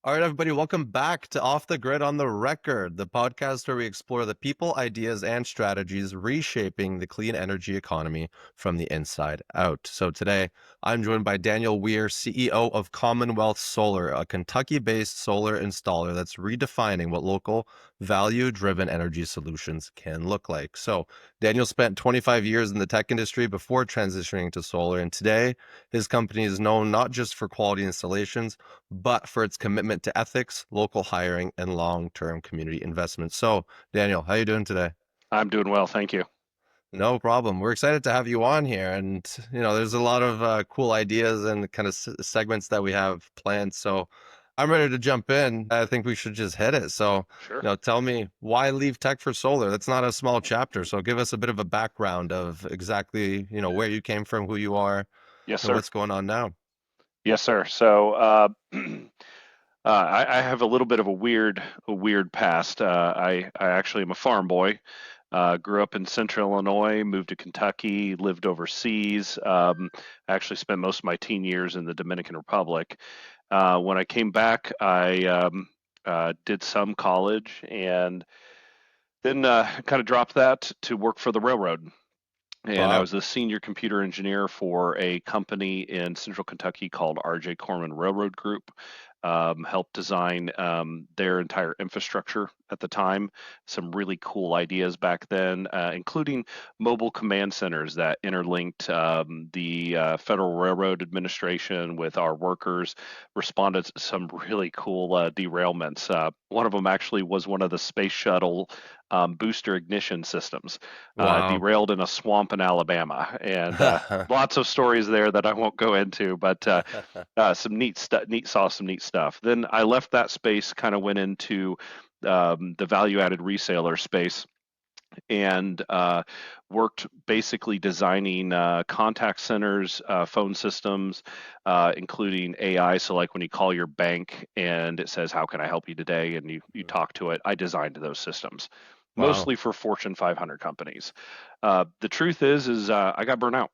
All right, everybody, welcome back to Off the Grid on the Record, the podcast where we explore the people, ideas, and strategies reshaping the clean energy economy from the inside out. So today, I'm joined by Daniel Wier, CEO of Commonwealth Solar, a Kentucky-based solar installer that's redefining what local, value-driven energy solutions can look like. So Daniel spent 25 years in the tech industry before transitioning to solar, and today his company is known not just for quality installations, but for its commitment to ethics, local hiring, and long-term community investment. So, Daniel, how you doing today? I'm doing well, thank you. No problem. We're excited to have you on here, and there's a lot of cool ideas and kind of segments that we have planned. So, I'm ready to jump in. I think we should just hit it. So, Sure. tell me why leave tech for solar? That's not a small chapter. So, give us a bit of a background of exactly where you came from, who you are, Yes, and sir. what's going on now. Yes, sir. I have a little bit of a weird past. I actually am a farm boy. Grew up in Central Illinois, moved to Kentucky, lived overseas. I actually spent most of my teen years in the Dominican Republic. When I came back, I did some college and then kind of dropped that to work for the railroad. And I Wow. was a senior computer engineer for a company in central Kentucky called RJ Corman Railroad Group. Helped design their entire infrastructure at the time. Some really cool ideas back then, including mobile command centers that interlinked the Federal Railroad Administration with our workers, responded to some really cool derailments. One of them actually was one of the space shuttle booster ignition systems Wow. derailed in a swamp in Alabama, and lots of stories there that I won't go into, but some neat stuff, saw some neat stuff. Then I left that space, kind of went into the value-added reseller space, and worked basically designing contact centers, phone systems, including AI. So, like when you call your bank and it says, "How can I help you today?" and you talk to it, I designed those systems, Wow. mostly for Fortune 500 companies. The truth is I got burnt out.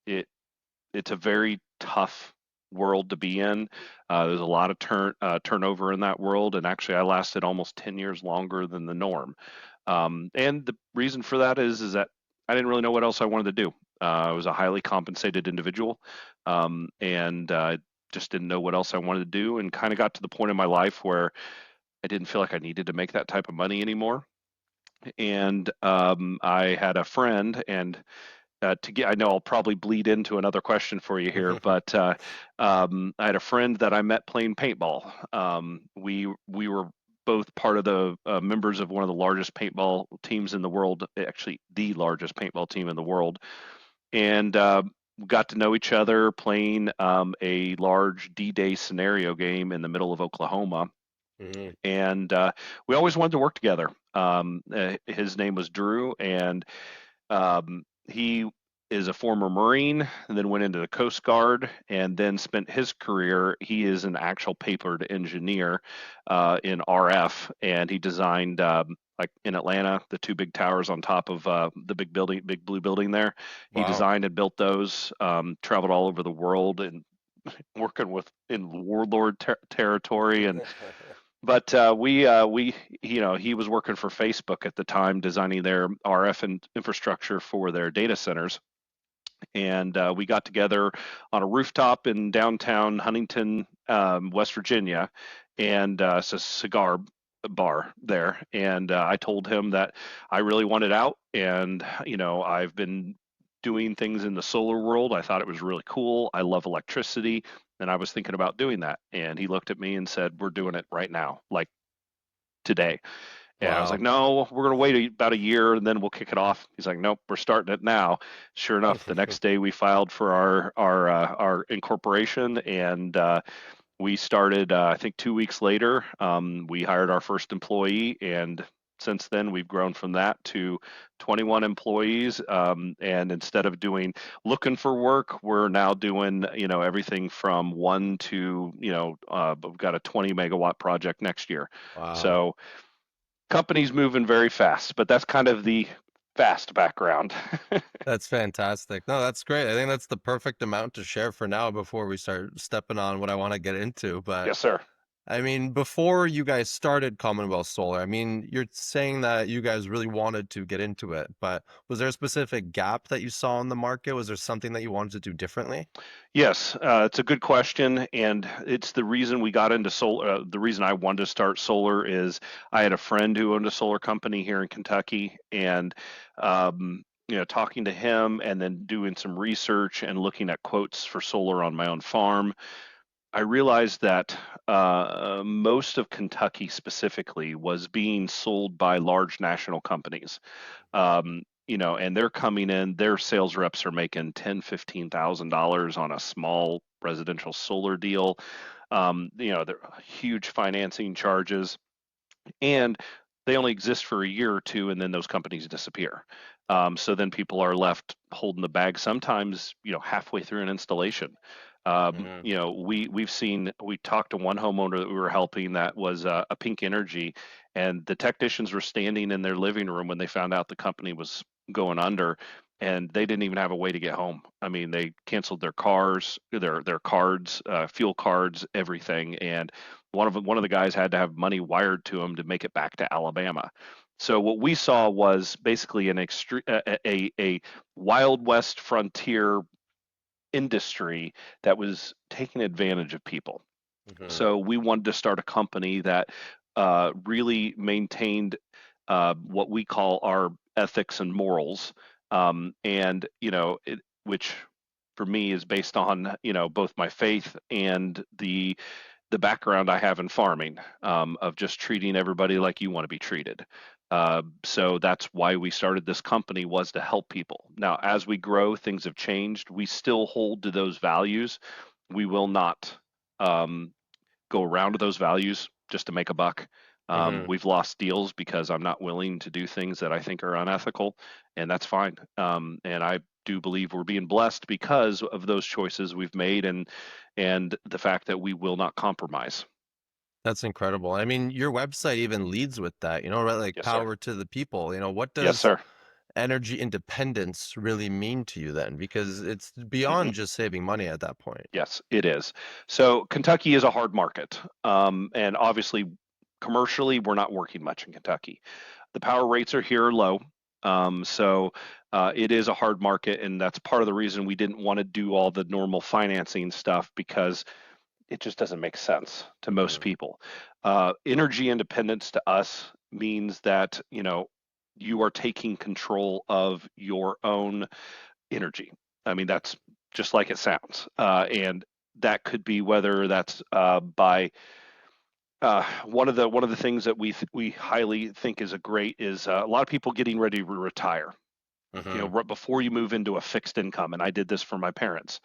It's a very tough world to be in. There's a lot of turnover in that world, and actually, I lasted almost 10 years longer than the norm. And the reason for that is that I didn't really know what else I wanted to do. I was a highly compensated individual, and just didn't know what else I wanted to do, and kind of got to the point in my life where I didn't feel like I needed to make that type of money anymore. And I had a friend, and I know I'll probably bleed into another question for you here, but I had a friend that I met playing paintball. We were both part of the members of one of the largest paintball teams in the world, actually the largest paintball team in the world, and got to know each other playing a large D-Day scenario game in the middle of Oklahoma. Mhm. And we always wanted to work together. His name was Drew, and he is a former Marine, and then went into the Coast Guard, and then spent his career. He is an actual papered engineer in RF, and he designed like in Atlanta the two big towers on top of the big building, big blue building there. He Wow. designed and built those. Traveled all over the world and working with in warlord territory and but he was working for Facebook at the time, designing their RF infrastructure for their data centers. And we got together on a rooftop in downtown Huntington, West Virginia, and it's a cigar bar there. And I told him that I really wanted out, and I've been doing things in the solar world. I thought it was really cool. I love electricity, and I was thinking about doing that. And he looked at me and said, "We're doing it right now, like today." And I was like, Wow. "No, we're gonna wait about a year and then we'll kick it off." He's like, "Nope, we're starting it now." Sure enough, the next day we filed for our incorporation, and we started. I think 2 weeks later, we hired our first employee, and since then we've grown from that to 21 employees. And instead of doing looking for work, we're now doing everything from one to we've got a 20 megawatt project next year. Wow. So company's moving very fast, but that's kind of the fast background. That's fantastic. No, that's great. I think that's the perfect amount to share for now before we start stepping on what I want to get into. But Yes, sir. I mean, before you guys started Commonwealth Solar, I mean, you're saying that you guys really wanted to get into it, but was there a specific gap that you saw in the market? Was there something that you wanted to do differently? Yes, it's a good question, and it's the reason we got into solar. The reason I wanted to start solar is I had a friend who owned a solar company here in Kentucky, and talking to him and then doing some research and looking at quotes for solar on my own farm, I realized that most of Kentucky specifically was being sold by large national companies. And they're coming in, their sales reps are making $10,000, $15,000 on a small residential solar deal. They're huge financing charges, and they only exist for a year or two, and then those companies disappear. So then people are left holding the bag, sometimes halfway through an installation. Hmm. We talked to one homeowner that we were helping that was a Pink Energy, and the technicians were standing in their living room when they found out the company was going under, and they didn't even have a way to get home. I mean, they canceled their cars, their cards, fuel cards, everything, and one of the guys had to have money wired to him to make it back to Alabama. So what we saw was basically an extreme a Wild West frontier industry that was taking advantage of people. Hmm. So we wanted to start a company that really maintained what we call our ethics and morals, and which for me is based on both my faith and the background I have in farming, of just treating everybody like you want to be treated. So that's why we started this company, was to help people. Now, as we grow, things have changed. We still hold to those values. We will not um, go around to those values just to make a buck. Hmm. We've lost deals because I'm not willing to do things that I think are unethical, and that's fine. And I do believe we're being blessed because of those choices we've made, and the fact that we will not compromise. That's incredible. I mean, your website even leads with that, right? Like Yes, sir. power to the people. What Yes, does sir. energy independence really mean to you then? Because it's beyond hmm just saving money at that point. Yes, it is. So Kentucky is a hard market, and obviously, commercially, we're not working much in Kentucky. The power rates are here low. So it is a hard market, and that's part of the reason we didn't want to do all the normal financing stuff, because it just doesn't make sense to most Hmm. people. Energy independence to us means that you are taking control of your own energy. I mean, that's just like it sounds, and that could be whether that's by one of the things that we highly think is a great is a lot of people getting ready to retire. Hmm. Right before you move into a fixed income, and I did this for my parents.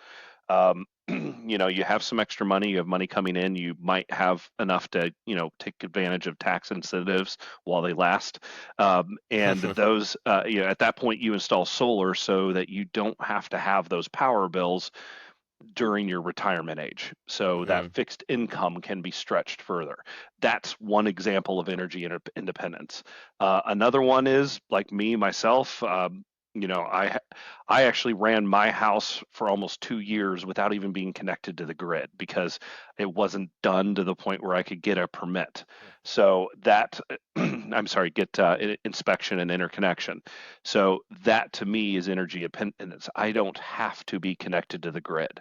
You have some extra money, you have money coming in, you might have enough to take advantage of tax incentives while they last. And those, at that point, you install solar so that you don't have to have those power bills during your retirement age. So that Hmm. fixed income can be stretched further. That's one example of energy independence. Another one is like me, myself. You know, I I actually ran my house for almost 2 years without even being connected to the grid because it wasn't done to the point where I could get a permit. So that, I'm sorry, get inspection and interconnection. So that to me is energy independence. I don't have to be connected to the grid.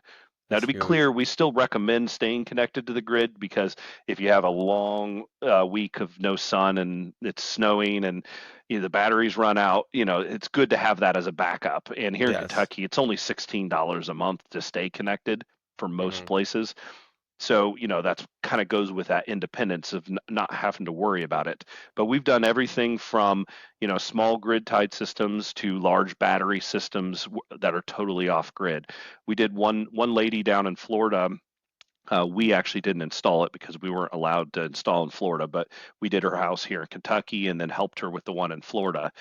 Now, That's to be clear, huge. we still recommend staying connected to the grid, because if you have a long week of no sun and it's snowing and the batteries run out, it's good to have that as a backup. And here in Yes. Kentucky, it's only $16 a month to stay connected for most Hmm. places. So, that's kind of goes with that independence of not having to worry about it. But we've done everything from, small grid tied systems to large battery systems that are totally off grid. We did one lady down in Florida. We actually didn't install it because we weren't allowed to install in Florida, but we did her house here in Kentucky and then helped her with the one in Florida.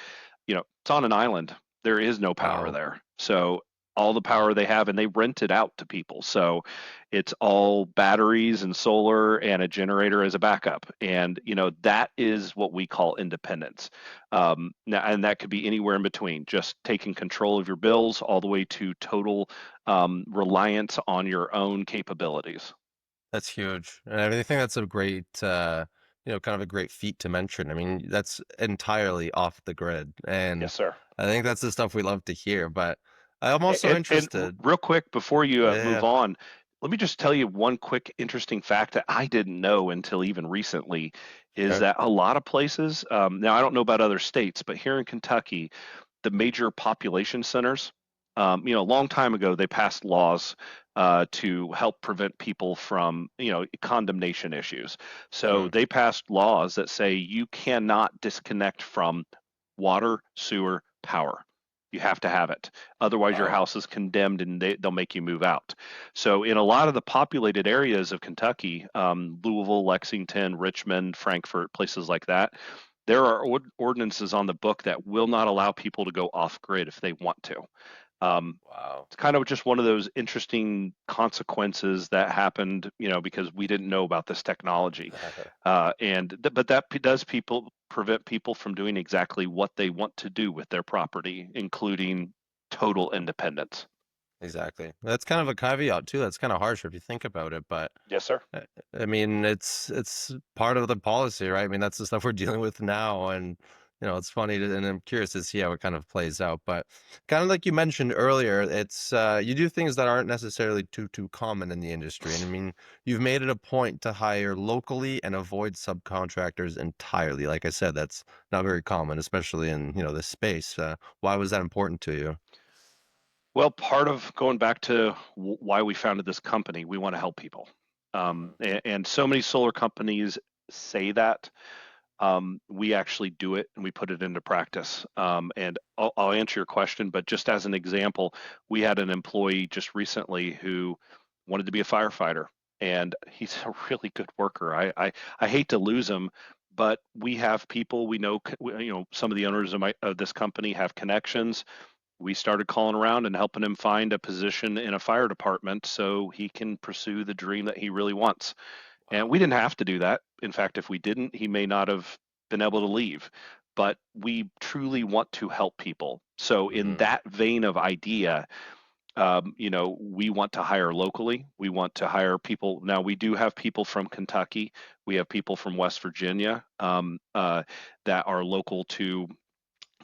It's on an island. There is no power Wow. there. So all the power they have, and they rent it out to people. So it's all batteries and solar and a generator as a backup. And, that is what we call independence. Now, and that could be anywhere in between, just taking control of your bills all the way to total reliance on your own capabilities. That's huge. And I think that's a great, kind of a great feat to mention. I mean, that's entirely off the grid. And Yes, sir. I think that's the stuff we love to hear. But I'm also And interested. real quick before you Yeah, move on, let me just tell you one quick interesting fact that I didn't know until even recently is sure. that a lot of places, now I don't know about other states, but here in Kentucky, the major population centers, a long time ago, they passed laws to help prevent people from, condemnation issues. So Hmm. they passed laws that say you cannot disconnect from water, sewer, power. You have to have it. Otherwise, your Wow. house is condemned and they'll make you move out. So, in a lot of the populated areas of Kentucky, Louisville, Lexington, Richmond, Frankfort, places like that, there are ordinances on the book that will not allow people to go off grid if they want to. Um, Wow. it's kind of just one of those interesting consequences that happened, because we didn't know about this technology, but that does people prevent people from doing exactly what they want to do with their property, including total independence. Exactly. That's kind of a caveat too. That's kind of harsh if you think about it, but Yes, sir. I I mean, it's part of the policy, right? I mean, that's the stuff we're dealing with now, and it's funny, and I'm curious to see how it kind of plays out. But kind of like you mentioned earlier, it's you do things that aren't necessarily too common in the industry, and I mean, you've made it a point to hire locally and avoid subcontractors entirely. Like I said, that's not very common, especially in this space. Why was that important to you? Well, part of going back to why we founded this company, we want to help people. Hmm. And so many solar companies say that. We actually do it and we put it into practice. And I'll answer your question, but just as an example, we had an employee just recently who wanted to be a firefighter, and he's a really good worker. I hate to lose him, but we have people we know. Some of the owners of this company have connections. We started calling around and helping him find a position in a fire department so he can pursue the dream that he really wants. And we Wow. didn't have to do that. In fact, if we didn't, he may not have been able to leave. But we truly want to help people. So, in Hmm. that vein of idea, we want to hire locally. We want to hire people. Now, we do have people from Kentucky. We have people from West Virginia that are local to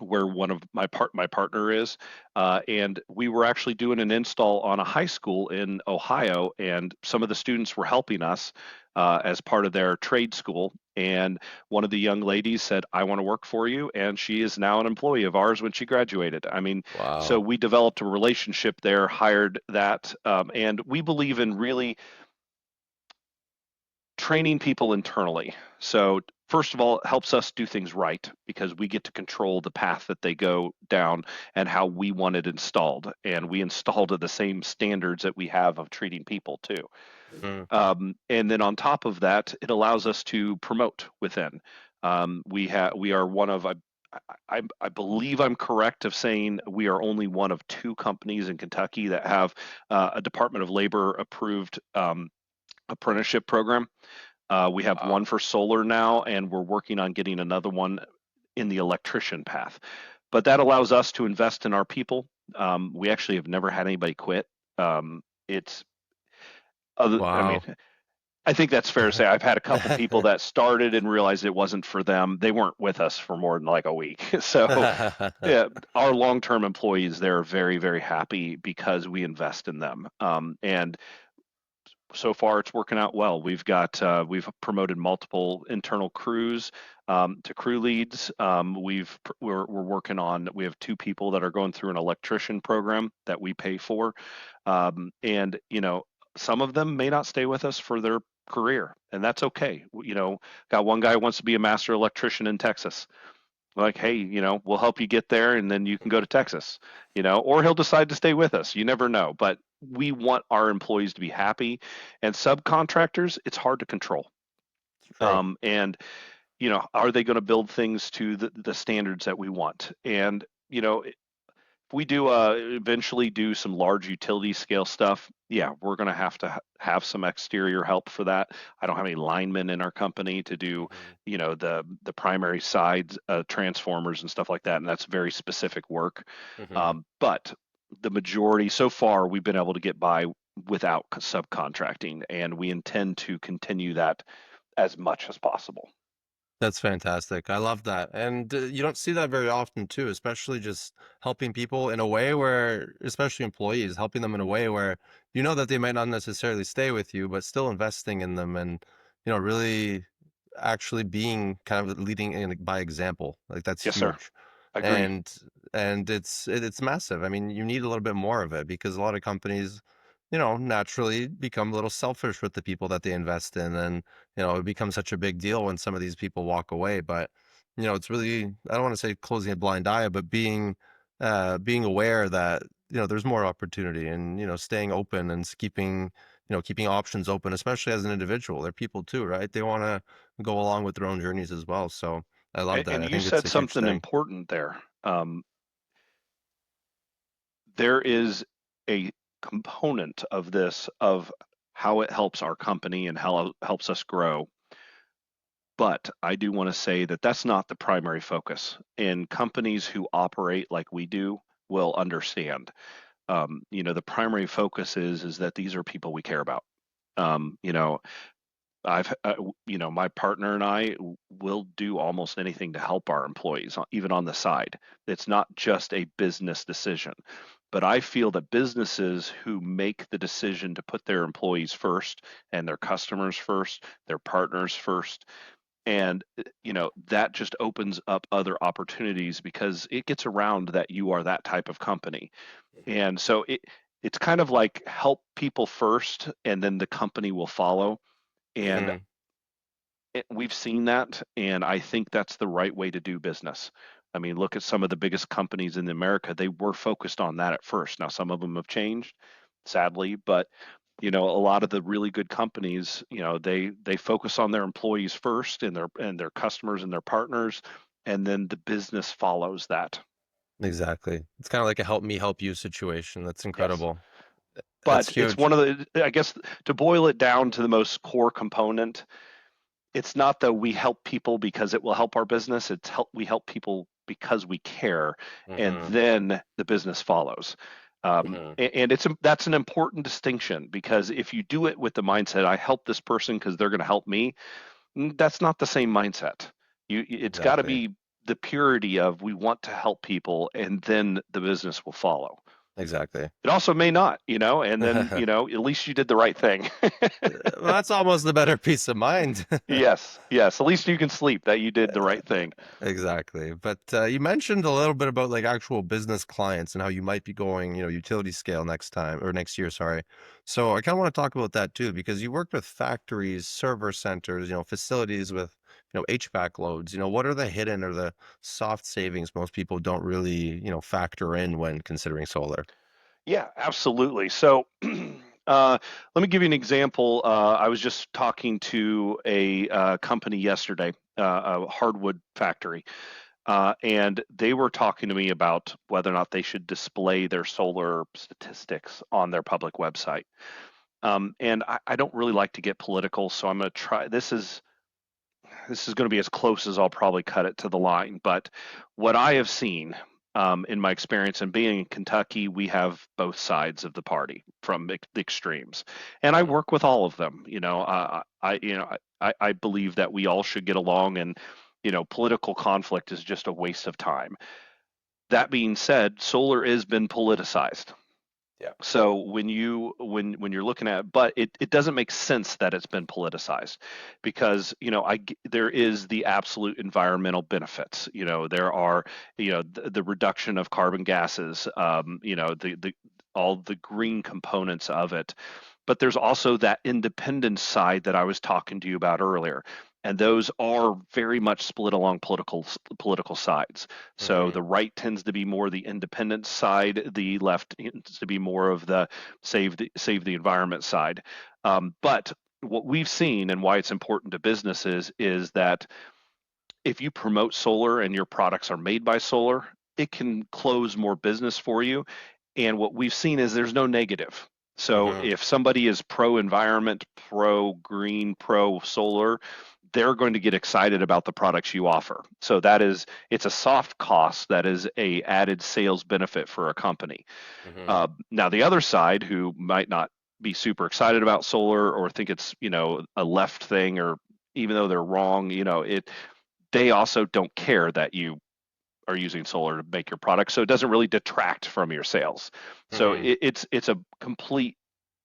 where one of my partner is, and we were actually doing an install on a high school in Ohio, and some of the students were helping us as part of their trade school. And one of the young ladies said, "I want to work for you," and she is now an employee of ours when she graduated. I mean, so Wow. we developed a relationship there, hired that, and we believe in really training people internally. So first of all, it helps us do things right because we get to control the path that they go down and how we want it installed. And we installed to the same standards that we have of treating people too. Hmm. And then on top of that, it allows us to promote within. We are one of I believe I'm correct of saying we are only one of two companies in Kentucky that have a Department of Labor approved apprenticeship program. We have one Wow. for solar now, and we're working on getting another one in the electrician path. But that allows us to invest in our people. We actually have never had anybody quit. It's I mean, Wow. I think that's fair to say. I've had a couple people that started and realized it wasn't for them. They weren't with us for more than like a week. So, yeah, our long-term employees, they're very, very happy because we invest in them. And so far it's working out well. We've promoted multiple internal crews to crew leads. We're working on. We have two people that are going through an electrician program that we pay for, and some of them may not stay with us for their career, and that's okay. Got one guy who wants to be a master electrician in Texas. Like, hey, we'll help you get there and then you can go to Texas, or he'll decide to stay with us. You never know. But we want our employees to be happy, and subcontractors, it's hard to control. It's true. And are they going to build things to the standards that we want? And we do eventually do some large utility scale stuff, yeah, we're going to have to have some exterior help for that. I don't have any linemen in our company to do, Hmm. the primary sides, transformers and stuff like that, and that's very specific work. Hmm. But the majority so far, we've been able to get by. without subcontracting, and we intend to continue that as much as possible. That's fantastic. I love that. And you don't see that very often too, especially just helping people in a way where, especially employees, helping them in a way where you know that they might not necessarily stay with you, but still investing in them and, really actually being kind of leading by example. Like that's Yes, sir. huge. Agree. And it's massive. I mean, you need a little bit more of it because a lot of companies, naturally become a little selfish with the people that they invest in and it becomes such a big deal when some of these people walk away. But, it's really, I don't want to say closing a blind eye, but being aware that, there's more opportunity and, staying open and keeping options open, especially as an individual. They're people too, right? They want to go along with their own journeys as well. So I love that. And I you think it's said a huge something thing. important there. There is a component of this of how it helps our company and how it helps us grow. But I do want to say that that's not the primary focus. And companies who operate like we do will understand. The primary focus is that these are people we care about. Um, you know, my partner and I will do almost anything to help our employees, even on the side. It's not just a business decision. But I feel that businesses who make the decision to put their employees first and their customers first, their partners first, and that just opens up other opportunities because it gets around that you are that type of company. And so it's kind of like help people first and then the company will follow. And Hmm. we've seen that, and I think that's the right way to do business. I mean, look at some of the biggest companies in America. They were focused on that at first. Now, some of them have changed, sadly, but a lot of the really good companies, they focus on their employees first and their customers and their partners, and then the business follows that. Exactly. It's kind of like a help me help you situation. That's Yes. incredible. That's But it's huge. one of I guess, to boil it down to the most core component, it's not that we help people because it will help our business. We help people because we care, and Hmm. then the business follows. Hmm. And that's an important distinction, because if you do it with the mindset, I help this person because they're going to help me, that's not the same mindset. It's got to Exactly. be the purity of, we want to help people, and then the business will follow. Exactly. It also may not, and then at least you did the right thing. Well, that's almost the better peace of mind. Yes, yes. At least you can sleep that you did the right thing. Exactly. But you mentioned a little bit about like actual business clients and how you might be going, utility scale next time or next year, sorry. So I kind of want to talk about that too, because you worked with factories, server centers, facilities with, HVAC loads. What are the hidden or the soft savings most people don't really, factor in when considering solar? Yeah, absolutely. So, let me give you an example. I was just talking to a company yesterday, a hardwood factory, and they were talking to me about whether or not they should display their solar statistics on their public website. And I don't really like to get political, so I'm going to try. This is going to be as close as I'll probably cut it to the line. But what I have seen, in my experience, and being in Kentucky, we have both sides of the party from the extremes, and I Hmm. work with all of them. I believe that we all should get along, and political conflict is just a waste of time. That being said, solar has been politicized. Yeah. So when you're looking at, but it doesn't make sense that it's been politicized, because there is the absolute environmental benefits. There are, the reduction of carbon gases, the all the green components of it. But there's also that independent side that I was talking to you about earlier, and those are very much split along political sides. So Hmm. the right tends to be more the independent side, the left tends to be more of the save the environment side. But what we've seen, and why it's important to businesses, is that if you promote solar and your products are made by solar, it can close more business for you. And what we've seen is there's no negative. So Hmm. if somebody is pro environment, pro green, pro solar, they're going to get excited about the products you offer. So it's a soft cost that is a added sales benefit for a company. Hmm. Now the other side, who might not be super excited about solar or think it's, a left thing, or even though they're wrong, they also don't care that you are using solar to make your product, so it doesn't really detract from your sales. So Hmm. it's a complete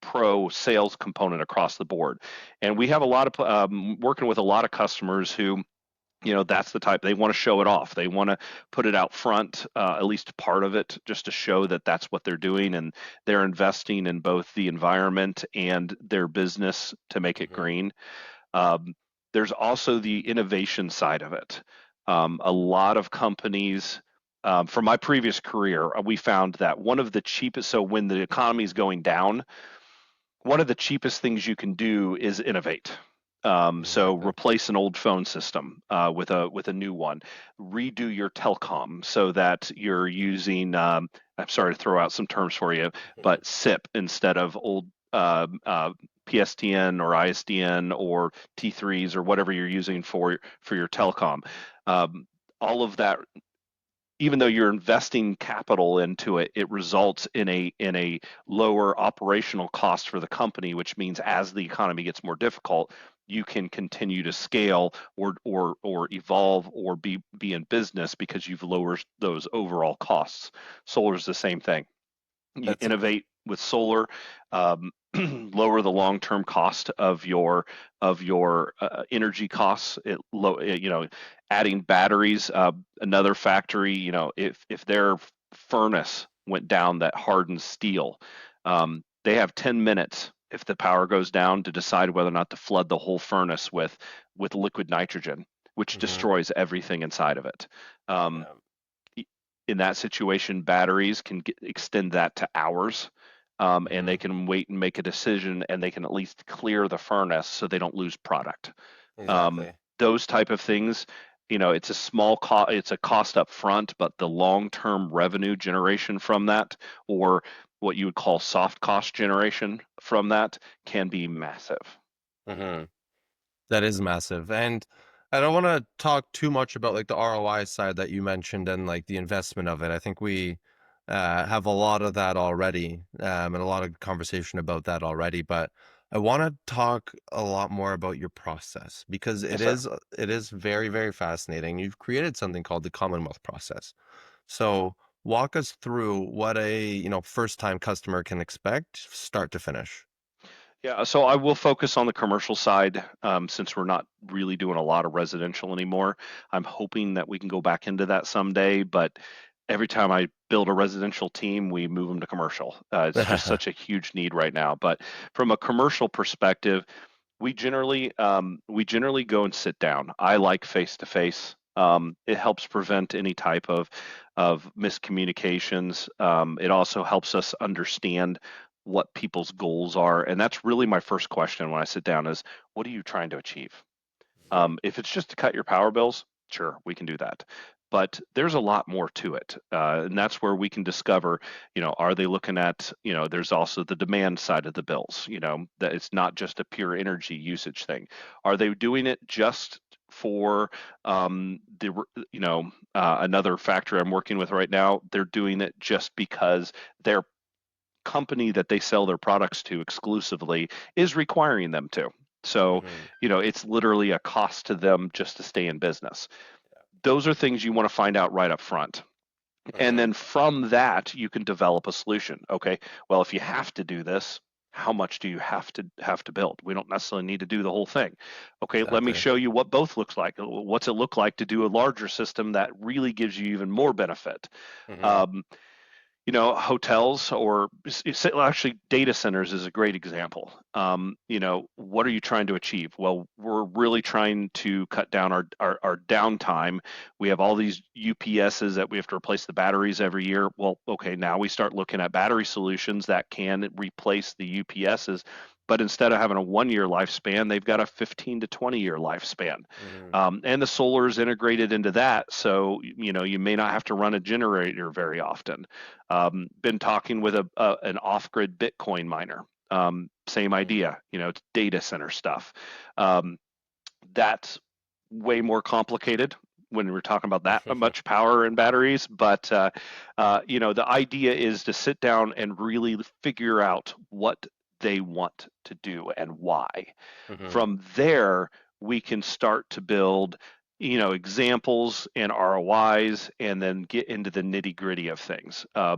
pro sales component across the board, and we have a lot of working with a lot of customers who, that's the type they want to show it off. They want to put it out front, at least part of it, just to show that that's what they're doing, and they're investing in both the environment and their business to make it Hmm. green. Um, there's also the innovation side of it. A lot of companies, from my previous career, we found that one of the cheapest, so when the economy is going down, one of the cheapest things you can do is innovate. So Exactly. replace an old phone system with a new one. Redo your telecom so that you're using. I'm sorry to throw out some terms for you, Hmm. but SIP instead of old PSTN or ISDN or T3s or whatever you're using for your telecom. All of that, even though you're investing capital into it, it results in a lower operational cost for the company, which means as the economy gets more difficult, you can continue to scale or evolve or be in business because you've lowered those overall costs. Solar is the same thing. You That's a innovate with solar, lower the long-term cost of your energy costs. Adding batteries. Another factory, if their furnace went down that hardens steel, they have 10 minutes if the power goes down to decide whether or not to flood the whole furnace with liquid nitrogen, which hmm destroys everything inside of it. Um, yeah. in that situation, batteries can extend that to hours, and they Hmm. can wait and make a decision, and they can at least clear the furnace so they don't lose product. Um, Exactly. those type of things, it's a small cost, it's a cost up front, but the long-term revenue generation from that, or what you would call soft cost generation from that, can be massive. Hmm. That is massive. And I don't want to talk too much about like the ROI side that you mentioned and like the investment of it. I think we have a lot of that already, and a lot of conversation about that already. But I want to talk a lot more about your process because Yes, sir. it is very, very fascinating. You've created something called the Commonwealth process. So walk us through what a, first time customer can expect start to finish. Yeah, so I will focus on the commercial side, since we're not really doing a lot of residential anymore. I'm hoping that we can go back into that someday, but every time I build a residential team, we move them to commercial. It's just such a huge need right now. But from a commercial perspective, we generally go and sit down. I like face to face. It helps prevent any type of miscommunications. It also helps us understand what people's goals are, and that's really my first question when I sit down is, what are you trying to achieve? If it's just to cut your power bills, sure, we can do that. But there's a lot more to it. And that's where we can discover, are they looking at, there's also the demand side of the bills, that it's not just a pure energy usage thing. Are they doing it just for another factory I'm working with right now? They're doing it just because their company that they sell their products to exclusively is requiring them to. So, Hmm. it's literally a cost to them just to stay in business. Those are things you want to find out right up front. And Hmm. then from that, you can develop a solution. Okay, well, if you have to do this, how much do you have to build? We don't necessarily need to do the whole thing. Okay, let me Exactly. show you what both looks like. What's it look like to do a larger system that really gives you even more benefit? Hmm. Um, hotels or actually data centers is a great example. What are you trying to achieve? Well, we're really trying to cut down our downtime. We have all these UPSs that we have to replace the batteries every year. Well, okay, now we start looking at battery solutions that can replace the UPSs. But instead of having a 1 year lifespan, they've got a 15 to 20-year lifespan. Hmm. And the solar is integrated into that. So, you may not have to run a generator very often. Been talking with an off-grid Bitcoin miner. Same Hmm. idea, it's data center stuff. Um, that's way more complicated when we're talking about that much power and batteries. But the idea is to sit down and really figure out what they want to do and why. Hmm. From there, we can start to build, examples and ROIs, and then get into the nitty gritty of things. Hmm.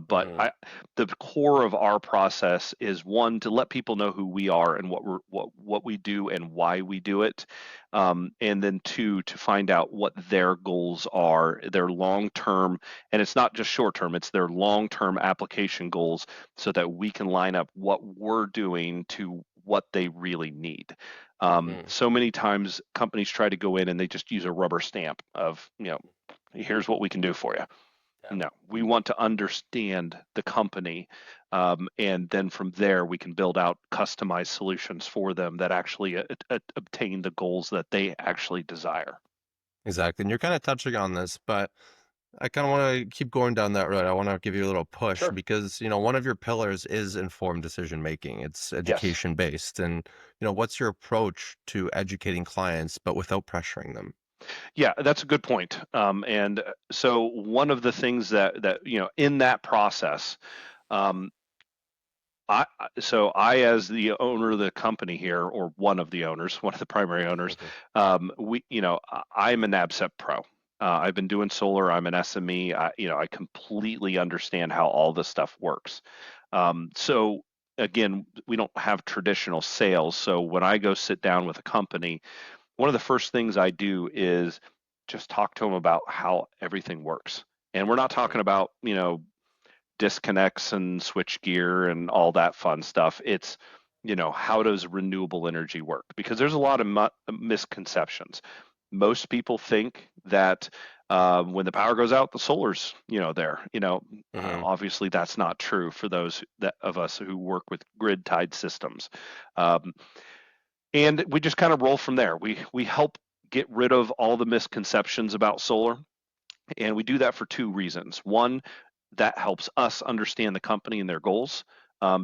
The core of our process is one, to let people know who we are and what we do and why we do it, and then two, to find out what their goals are, their long term, and it's not just short term; it's their long term application goals, so that we can line up what we're doing to what they really need. Hmm. So many times companies try to go in and they just use a rubber stamp of, here's what we can do for you. Yeah. No, we want to understand the company, and then from there we can build out customized solutions for them that actually obtain the goals that they actually desire. Exactly. And you're kind of touching on this, but I kind of want to keep going down that road. I want to give you a little push Sure. because, one of your pillars is informed decision making. It's Yes. education based. And, what's your approach to educating clients, but without pressuring them? Yeah, that's a good point. And so one of the things that in that process, um, as the owner of the company here, or one of the owners, one of the primary owners, I'm an ABCEP pro. I've been doing solar. I'm an SME. I completely understand how all this stuff works. So again, we don't have traditional sales. So when I go sit down with a company, one of the first things I do is just talk to them about how everything works. And we're not Hmm. talking about, disconnects and switch gear and all that fun stuff. It's, how does renewable energy work? Because there's a lot of misconceptions. Most people think that when the power goes out, the solar's, there. Hmm. Obviously that's not true for those that of us who work with grid tied systems. Um, and we just kind of roll from there. We help get rid of all the misconceptions about solar, and we do that for two reasons. One, that helps us understand the company and their goals.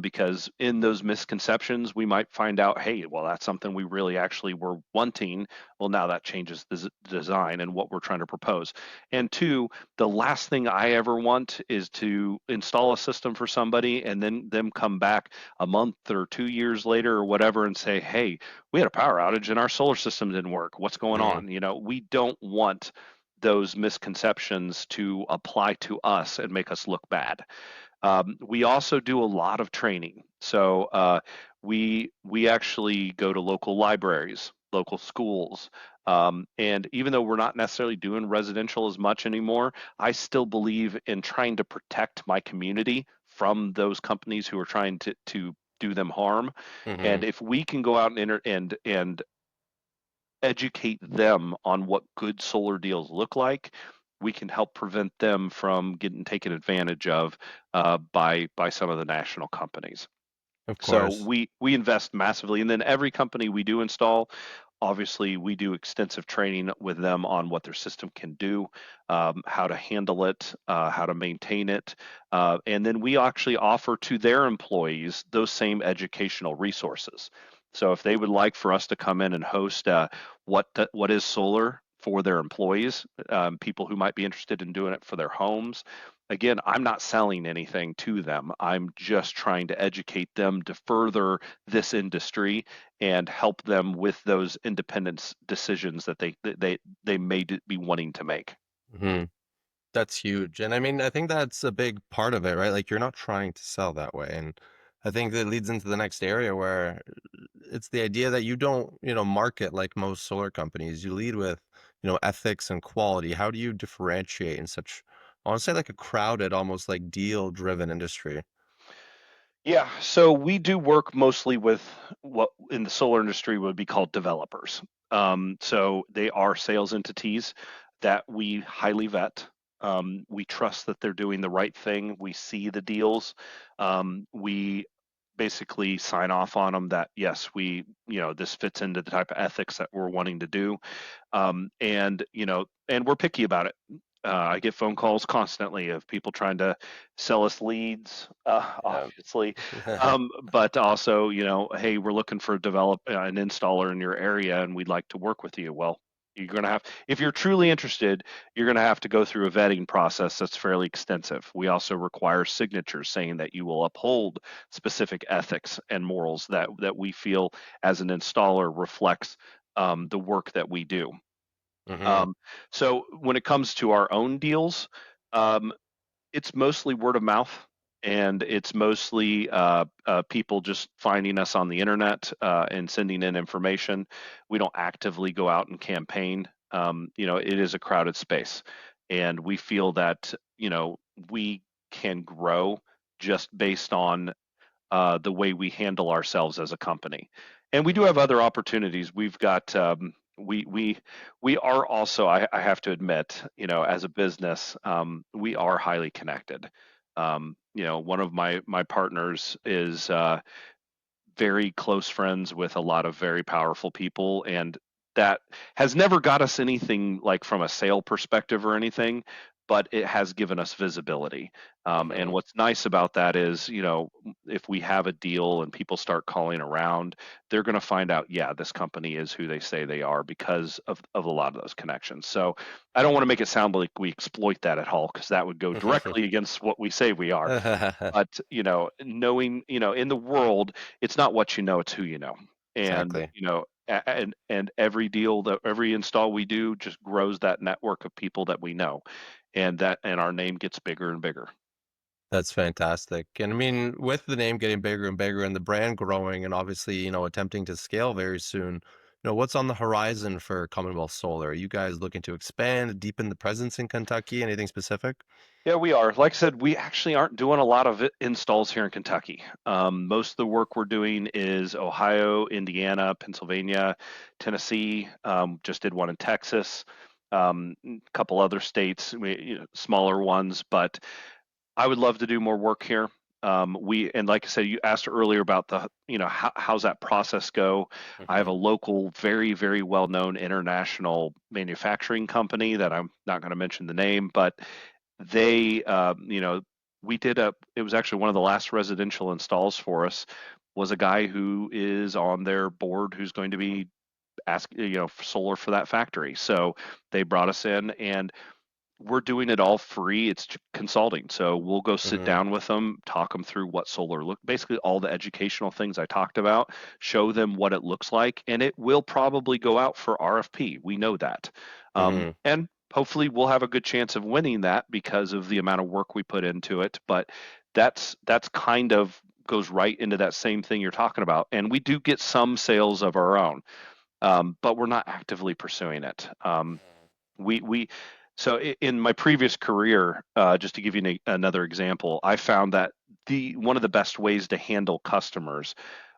Because in those misconceptions, we might find out, hey, well, that's something we really actually were wanting. Well, now that changes the design and what we're trying to propose. And two, the last thing I ever want is to install a system for somebody and then them come back a month or 2 years later or whatever and say, hey, we had a power outage and our solar system didn't work. What's going Hmm. on? We don't want those misconceptions to apply to us and make us look bad. We also do a lot of training. So we actually go to local libraries, local schools, and even though we're not necessarily doing residential as much anymore, I still believe in trying to protect my community from those companies who are trying to do them harm. Hmm. And if we can go out and and educate them on what good solar deals look like, we can help prevent them from getting taken advantage of by some of the national companies. Of So course. we invest massively, and then every company we do install, obviously we do extensive training with them on what their system can do, how to handle it, how to maintain it, and then we actually offer to their employees those same educational resources. So if they would like for us to come in and host what is solar for their employees, people who might be interested in doing it for their homes, again, I'm not selling anything to them. I'm just trying to educate them to further this industry and help them with those independence decisions that they may be wanting to make. Hmm. That's huge. And I mean, I think that's a big part of it, right? Like you're not trying to sell that way. And I think that leads into the next area where it's the idea that you don't, market like most solar companies. You lead with, ethics and quality. How do you differentiate in such, I want to say like a crowded, almost like deal driven industry? Yeah, so we do work mostly with what in the solar industry would be called developers. So they are sales entities that we highly vet. We trust that they're doing the right thing. We see the deals. We basically sign off on them that yes, this fits into the type of ethics that we're wanting to do. And we're picky about it. I get phone calls constantly of people trying to sell us leads, Yeah. obviously, but also, hey, we're looking for an installer in your area, and we'd like to work with you. Well, You're going to have, if you're truly interested, you're going to have to go through a vetting process that's fairly extensive. We also require signatures saying that you will uphold specific ethics and morals that we feel as an installer reflects the work that we do. Hmm. Um, so when it comes to our own deals, um, it's mostly word of mouth, and it's mostly people just finding us on the internet and sending in information. We don't actively go out and campaign. It is a crowded space, and we feel that we can grow just based on the way we handle ourselves as a company. And we do Hmm. have other opportunities. We've got we are also, I have to admit, as a business, we are highly connected. One of my partners is very close friends with a lot of very powerful people, and that has never got us anything like from a sale perspective or anything, but it has given us visibility. And Hmm. what's nice about that is, if we have a deal and people start calling around, they're going to find out, yeah, this company is who they say they are because of a lot of those connections. So I don't want to make it sound like we exploit that at all, because that would go directly against what we say we are. But knowing, in the world, it's not what you know, it's who you know. And Exactly. and every deal, that every install we do just grows that network of people that we know, and our name gets bigger and bigger. That's fantastic. And I mean, with the name getting bigger and bigger and the brand growing and obviously, attempting to scale very soon, what's on the horizon for Commonwealth Solar? Are you guys looking to expand, deepen the presence in Kentucky? Anything specific? Yeah, we are. Like I said, we actually aren't doing a lot of installs here in Kentucky. Most of the work we're doing is Ohio, Indiana, Pennsylvania, Tennessee. Just did one in Texas, a couple other states, smaller ones, but I would love to do more work here. And like I said, you asked earlier about how's that process go. I have Hmm. a local, very, very well-known international manufacturing company that I'm not going to mention the name, but they, we did it was actually one of the last residential installs for us, was a guy who is on their board who's going to be for solar for that factory. So they brought us in, and we're doing it all free. It's consulting. So we'll go sit Hmm. down with them, talk them through what solar look, basically all the educational things I talked about, show them what it looks like, and it will probably go out for RFP. We know that. Hmm. And hopefully we'll have a good chance of winning that because of the amount of work we put into it. But that's kind of goes right into that same thing you're talking about. And we do get some sales of our own, but we're not actively pursuing it. We so in my previous career, just to give you another example, I found that the one of the best ways to handle customers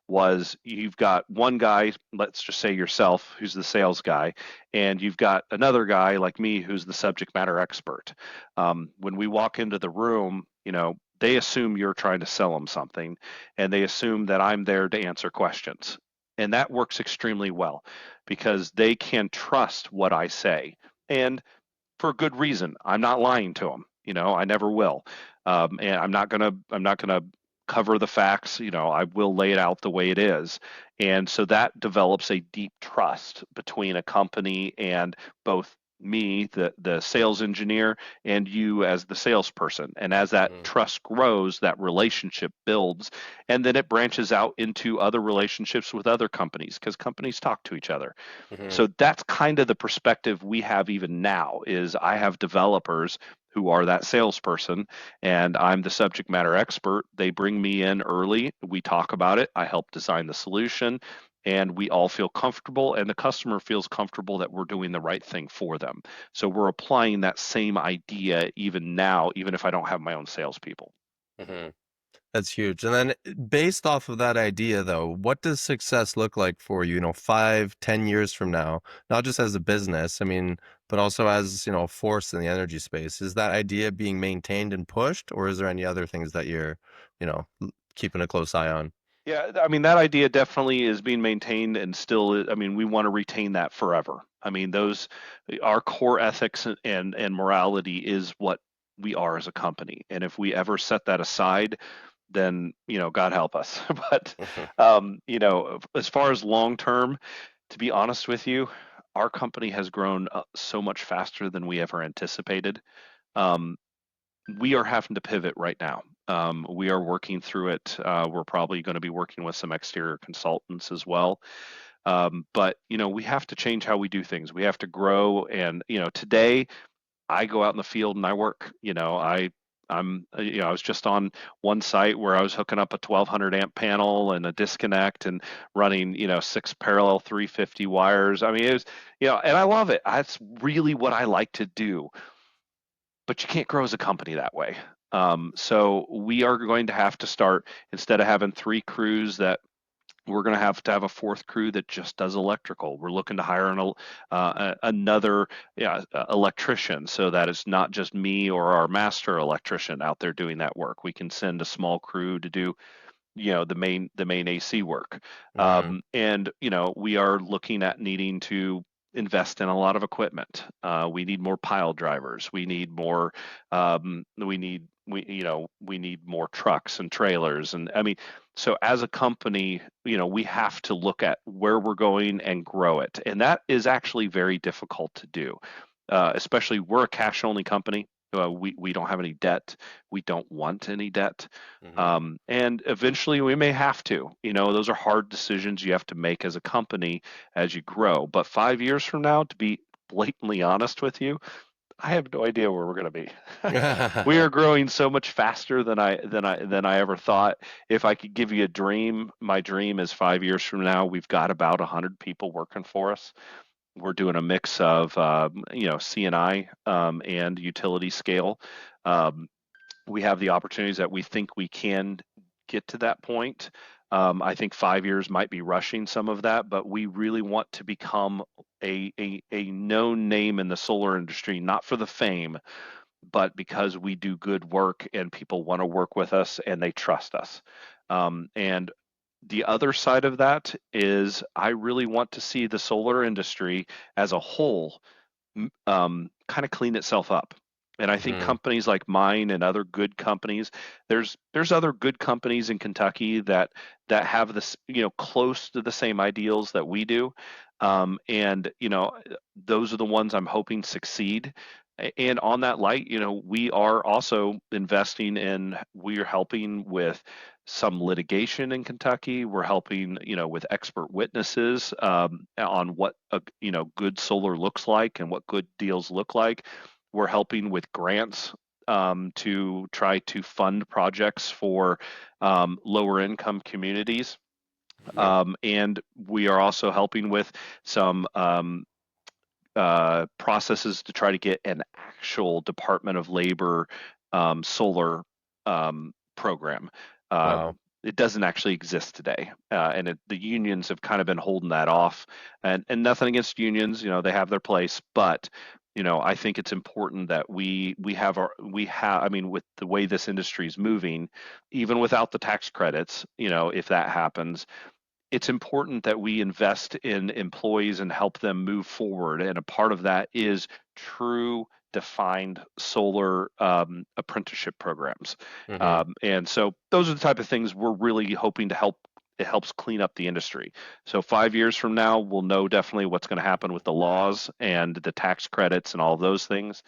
was, you've got one guy, let's just say yourself, who's the sales guy, and you've got another guy like me who's the subject matter expert. When we walk into the room, they assume you're trying to sell them something, and they assume that I'm there to answer questions. And that works extremely well because they can trust what I say. And for good reason. I'm not lying to them. I never will. And I'm not gonna cover the facts. I will lay it out the way it is. And so that develops a deep trust between a company and both me, the sales engineer, and you as the salesperson. And as that Hmm. trust grows, that relationship builds, and then it branches out into other relationships with other companies, because companies talk to each other. Hmm. So that's kind of the perspective we have even now. Is I have developers who are that salesperson, and I'm the subject matter expert. They bring me in early, we talk about it, I help design the solution, and we all feel comfortable, and the customer feels comfortable that we're doing the right thing for them. So we're applying that same idea even now, even if I don't have my own salespeople. Hmm. That's huge. And then based off of that idea though, what does success look like for you, 5, 10 years from now? Not just as a business, I mean, but also as, a force in the energy space. Is that idea being maintained and pushed, or is there any other things that you're, keeping a close eye on? Yeah, I mean, that idea definitely is being maintained, and still, I mean, we want to retain that forever. I mean, our core ethics and morality is what we are as a company. And if we ever set that aside, then, God help us. But, as far as long term, to be honest with you, our company has grown so much faster than we ever anticipated. Um, we are having to pivot right now. We are working through it. We're probably going to be working with some exterior consultants as well. But we have to change how we do things. We have to grow. And today I go out in the field and I work. I was just on one site where I was hooking up a 1200 amp panel and a disconnect and running, six parallel 350 wires. I mean, it was, and I love it. That's really what I like to do, but you can't grow as a company that way. So we are going to have to start, instead of having three crews, that we're going to have a fourth crew that just does electrical. We're looking to hire another electrician, so that it's not just me or our master electrician out there doing that work. We can send a small crew to do the main AC work. Hmm. And we are looking at needing to invest in a lot of equipment. We need more pile drivers. We need more. We need more trucks and trailers. And I mean, so as a company, we have to look at where we're going and grow it, and that is actually very difficult to do. Especially, we're a cash only company. We don't have any debt. We don't want any debt. Hmm. And eventually we may have to. Those are hard decisions you have to make as a company as you grow. But 5 years from now, to be blatantly honest with you, I have no idea where we're going to be. We are growing so much faster than I ever thought. If I could give you a dream, my dream is 5 years from now, we've got about 100 people working for us. We're doing a mix of CNI and utility scale. Um, we have the opportunities that we think we can get to that point. I think 5 years might be rushing some of that, but we really want to become a known name in the solar industry, not for the fame, but because we do good work and people want to work with us and they trust us. And the other side of that is I really want to see the solar industry as a whole kind of clean itself up. And I think Hmm. companies like mine and other good companies, there's other good companies in Kentucky that have this, close to the same ideals that we do. And those are the ones I'm hoping succeed. And on that light, we are also investing in, we are helping with some litigation in Kentucky. We're helping, with expert witnesses on what good solar looks like and what good deals look like. We're helping with grants to try to fund projects for lower income communities. Hmm. And we are also helping with some processes to try to get an actual Department of Labor solar program. Wow. It doesn't actually exist today, and the unions have kind of been holding that off. And nothing against unions, they have their place, but I think it's important that we have. I mean, with the way this industry is moving, even without the tax credits, if that happens, it's important that we invest in employees and help them move forward. And a part of that is true defined solar apprenticeship programs. Hmm. And so those are the type of things we're really hoping to help. It helps clean up the industry. So 5 years from now, we'll know definitely what's going to happen with the laws and the tax credits and all those things.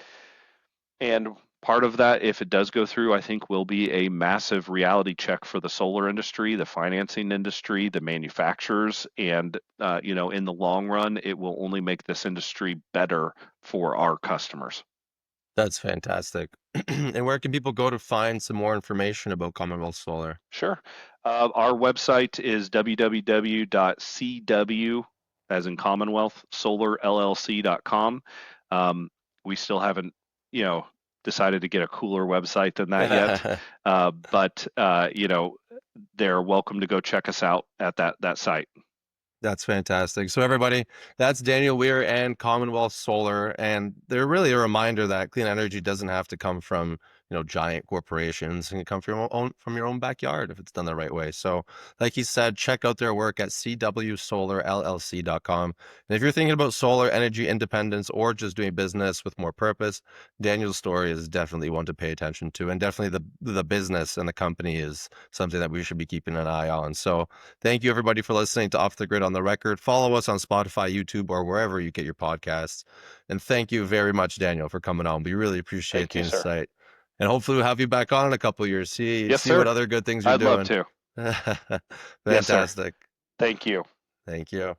And part of that, if it does go through, I think will be a massive reality check for the solar industry, the financing industry, the manufacturers, and in the long run, it will only make this industry better for our customers. That's fantastic. And where can people go to find some more information about Commonwealth Solar? Sure. Our website is www.cw, as in Commonwealth Solar LLC.com. We still haven't, you know, decided to get a cooler website than that yet, but they're welcome to go check us out at that site. That's fantastic. So everybody, that's Daniel Wier and Commonwealth Solar, and they're really a reminder that clean energy doesn't have to come from, giant corporations, and can come from your own backyard if it's done the right way. So, like he said, check out their work at cwsolarllc.com. And if you're thinking about solar energy independence or just doing business with more purpose, Daniel's story is definitely one to pay attention to, and definitely the business and the company is something that we should be keeping an eye on. So, thank you everybody for listening to Off the Grid on the Record. Follow us on Spotify, YouTube, or wherever you get your podcasts. And thank you very much, Daniel, for coming on. We really appreciate Thank the you, sir. insight. And hopefully we'll have you back on in a couple of years. See Yes, see what sir. other good things you're I'd love doing. to. Yes, sir. Fantastic. Thank you. Thank you.